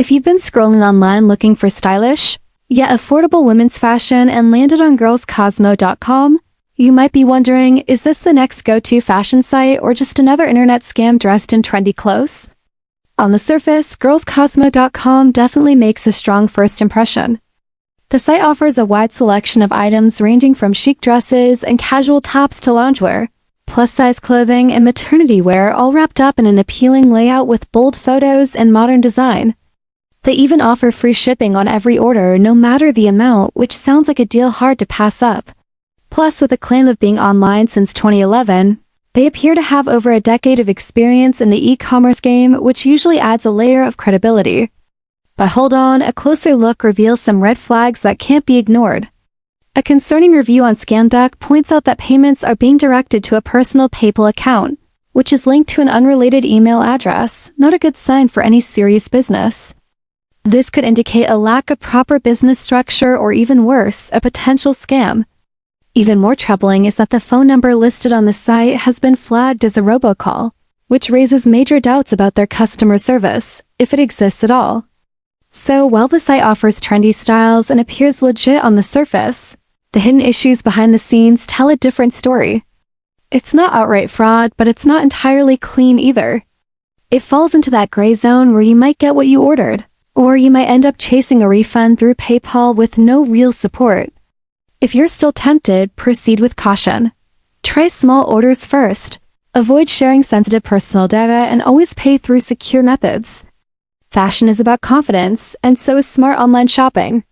If you've been scrolling online looking for stylish, yet affordable women's fashion and landed on Girlscosmo.com, you might be wondering, is this the next go-to fashion site or just another internet scam dressed in trendy clothes? On the surface, Girlscosmo.com definitely makes a strong first impression. The site offers a wide selection of items ranging from chic dresses and casual tops to loungewear, plus-size clothing and maternity wear, all wrapped up in an appealing layout with bold photos and modern design. They even offer free shipping on every order, no matter the amount, which sounds like a deal hard to pass up. Plus, with a claim of being online since 2011, they appear to have over a decade of experience in the e-commerce game, which usually adds a layer of credibility. But hold on, a closer look reveals some red flags that can't be ignored. A concerning review on ScamDuck points out that payments are being directed to a personal PayPal account, which is linked to an unrelated email address, not a good sign for any serious business. This could indicate a lack of proper business structure or even worse, a potential scam. Even more troubling is that the phone number listed on the site has been flagged as a robocall, which raises major doubts about their customer service, if it exists at all. So while the site offers trendy styles and appears legit on the surface, the hidden issues behind the scenes tell a different story. It's not outright fraud, but it's not entirely clean either. It falls into that gray zone where you might get what you ordered, or you might end up chasing a refund through PayPal with no real support. If you're still tempted, proceed with caution. Try small orders first. Avoid sharing sensitive personal data and always pay through secure methods. Fashion is about confidence, and so is smart online shopping.